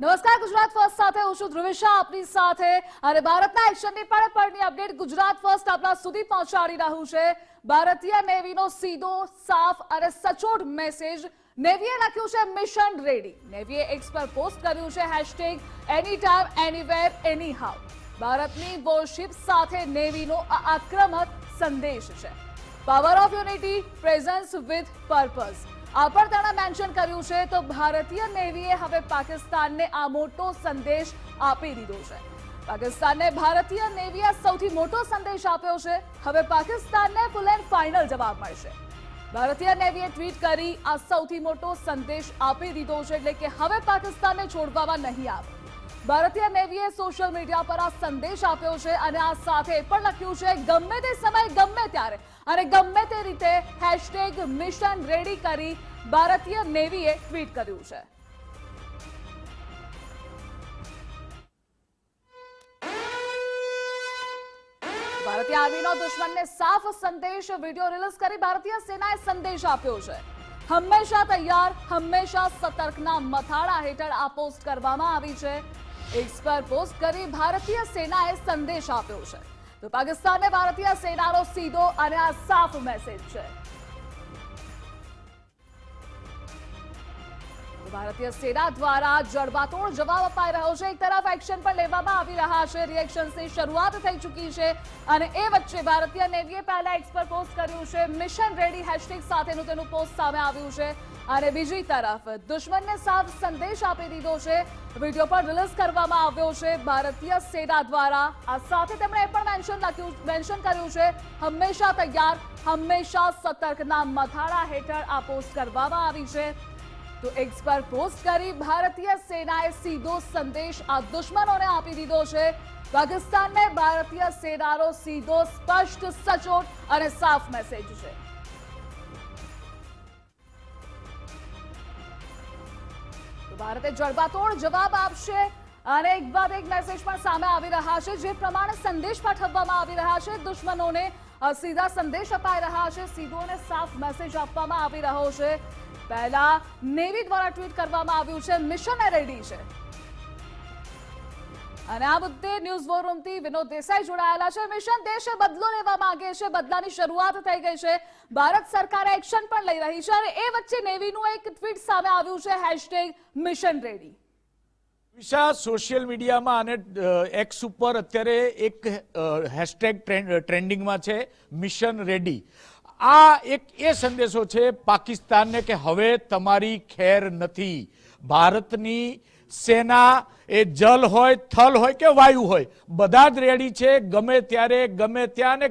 નમસ્કાર, ગુજરાત ફર્સ્ટ સાથે હું છું ધ્રુવિશા આપની સાથે અને ભારતના એક્શનની પળની અપડેટ ગુજરાત ફર્સ્ટ આપના સુધી પહોંચાડી રહ્યું છે। ભારતીય નેવીનો સીધો સાફ અને સચોટ મેસેજ। નેવીએ લખ્યું છે મિશન રેડી। નેવીએ એક્સ પર પોસ્ટ કર્યું છે #એનીટાઈમ એનીવેર એનીહાઉ। ભારતની વોરશિપ સાથે નેવીનો આ આક્રમક સંદેશ છે। Power of unity, presence with purpose. આ પર તેણે મેન્શન કર્યું છે તો ભારતીય નેવીએ હવે પાકિસ્તાનને આ મોટો સંદેશ આપી દીધો છે। પાકિસ્તાનને ભારતીય નેવીએ સૌથી મોટો સંદેશ આપ્યો છે। હવે પાકિસ્તાનને ફૂલ એન્ડ ફાઇનલ જવાબ મળશે। ભારતીય નેવીએ ટ્વીટ કરી આ સૌથી મોટો સંદેશ આપી દીધો છે, એટલે કે હવે પાકિસ્તાનને છોડવામાં નહીં આવે। ભારતીય નેવીએ સોશિયલ મીડિયા પર આ સંદેશ આપ્યો છે અને આ સાથે પણ લખ્યું છે ગમે તે સમય, ગમે ત્યારે અને ગમે તે રીતે #મિશન રેડી કરી ભારતીય નેવીએ ટ્વીટ કર્યું છે। ભારતીય આર્મીનો દુશ્મનને સાફ સંદેશ વિડીયો રિલીઝ કરી ભારતીય સેનાએ સંદેશ આપ્યો છે। હંમેશા તૈયાર, હંમેશા સતર્કના મથાળા હેઠળ આ પોસ્ટ કરવામાં આવી છે। એક્સ પર પોસ્ટ કરી ભારતીય સેનાએ સંદેશ આપ્યો છે તો પાકિસ્તાનને ભારતીય સેનાનો સીધો અને આ સાફ મેસેજ છે। ભારતીય સેના દ્વારા જડબાતોડ જવાબ અપાઈ રહ્યો છે। એક તરફ એક્શન પણ લેવામાં આવી રહ્યા છે, રિએક્શન્સની શરૂઆત થઈ ચૂકી છે અને એ વચ્ચે ભારતીય નેવીએ પહેલા એક્સ પર પોસ્ટ કર્યું છે મિશન રેડી # સાથેનું તેનું પોસ્ટ સામે આવ્યું છે અને બીજી તરફ દુશ્મનને સાફ સંદેશ આપી દીધો છે। વિડીયો પણ રિલીઝ કરવામાં આવ્યો છે ભારતીય સેના દ્વારા। આ સાથે તેમણે એ પણ મેન્શન કર્યું છે હંમેશા તૈયાર, હંમેશા સતર્કના મથાળા હેઠળ આ પોસ્ટ કરવામાં આવી છે। તો એક્સ પર પોસ્ટ કરી ભારતીય સેનાએ સીધો સંદેશ આ દુશ્મનોને આપી દીધો છે। પાકિસ્તાનને ભારતીય સેનાનો સીધો, સ્પષ્ટ, સચોટ અને સાફ મેસેજ છે। ભારતે જડબાતોડ જવાબ આપશે અને એક બાદ એક મેસેજ પણ સામે આવી રહ્યા છે, જે પ્રમાણે સંદેશ પાઠવવામાં આવી રહ્યા છે દુશ્મનોને। સીધા સંદેશ અપાઈ રહ્યા છે, સીધો અને સાફ મેસેજ આપવામાં આવી રહ્યો છે। પહેલા નેવી દ્વારા ટ્વીટ કરવામાં આવ્યું છે મિશન રેડી છે અને આ મુદ્દે ન્યૂઝ વોર રૂમથી વિનોદ દેસાઈ જોડાયેલા છે। મિશન દેશે બદલો લેવા માંગે છે, બદલાની શરૂઆત થઈ ગઈ છે। ભારત સરકાર એક્શન પણ લઈ રહી છે અને એ વચ્ચે નેવીનું એક ટ્વીટ સામે આવ્યું છે #મિશન રેડી। વિશા સોશિયલ મીડિયામાં અને એક્સ ઉપર અત્યારે એક ટ્રેન્ડિંગમાં છે મિશન રેડી। આ એક એ સંદેશો છે પાકિસ્તાનને કે હવે તમારી ખેર નથી। ભારતની સેના એ જલ હોય, થલ હોય કે વાયુ હોય, બધા જ રેડી છે। ગમે ત્યારે, ગમે ત્યાં અને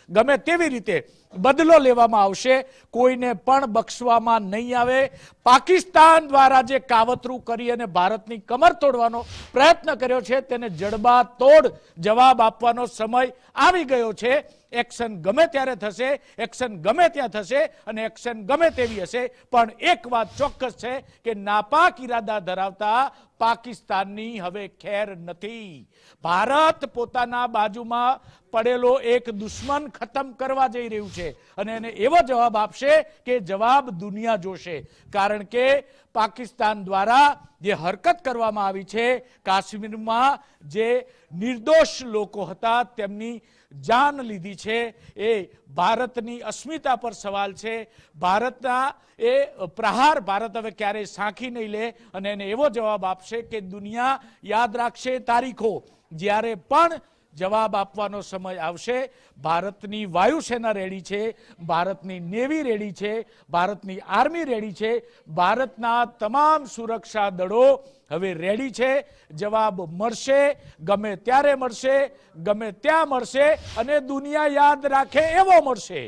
ગમે તેવી રીતે બદલો લેવામાં આવશે। કોઈને પણ બક્ષવામાં નહીં આવે। પાકિસ્તાન દ્વારા જે કાવતરું કરી અને ભારતની કમર તોડવાનો પ્રયત્ન કર્યો છે તેને જડબાતોડ જવાબ આપવાનો સમય આવી ગયો છે। એક્શન ગમે ત્યારે થશે, એક્શન ગમે ત્યાં થશે અને એક્શન ગમે તેવી હશે, પણ એક વાત ચોક્કસ છે કે નાપાક ઈરાદા ધરાવતા પાકિસ્તાનની હવે ખેર નથી। ભારત પોતાના બાજુમાં પડેલો એક દુશ્મન ખતમ કરવા જઈ રહ્યું છે અને એને એવો જવાબ આપશે કે જવાબ દુનિયા જોશે। કારણ કે પાકિસ્તાન દ્વારા જે હરકત કરવામાં આવી છે, કાશ્મીરમાં જે નિર્દોષ લોકો હતા તેમની જાન લીધી છે, એ ભારતની અસ્મિતા પર સવાલ છે। ભારતના એ પ્રહાર ભારત હવે ક્યારેય સાંખી નહીં લે અને એને એવો જવાબ આપશે કે દુનિયા યાદ રાખશે તારીખો। જ્યારે પણ જવાબ આપવાનો સમય આવશે, ભારતની વાયુસેના રેડી છે, ભારતની નેવી રેડી છે, ભારતની આર્મી રેડી છે, ભારતના તમામ સુરક્ષા દળો હવે રેડી છે। જવાબ મળશે, ગમે ત્યારે મળશે, ગમે ત્યાં મળશે અને દુનિયા યાદ રાખે એવો મળશે।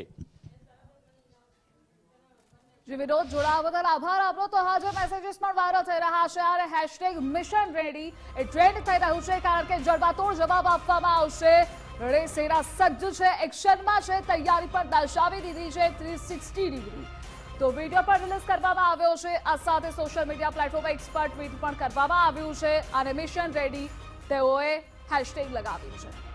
વિનોદ, જોડાવા બદલ આભાર આપનો। તો હાજર મેસેજીસ પણ વાયરલ થઈ રહ્યા છે અને #મિશન રેડી એ ટ્રેન્ડ થઈ રહ્યું છે, કારણ કે જડબાતોડ જવાબ આપવામાં આવશે। સેના સજ્જ છે, એક્શનમાં છે, તૈયારી પણ દર્શાવી દીધી છે 360 ડિગ્રી। તો વિડીયો પણ રિલીઝ કરવામાં આવ્યો છે। આ સાથે સોશિયલ મીડિયા પ્લેટફોર્મ એક્સ પર ટ્વીટ પણ કરવામાં આવ્યું છે અને મિશન રેડી તેઓએ # લગાવ્યું છે।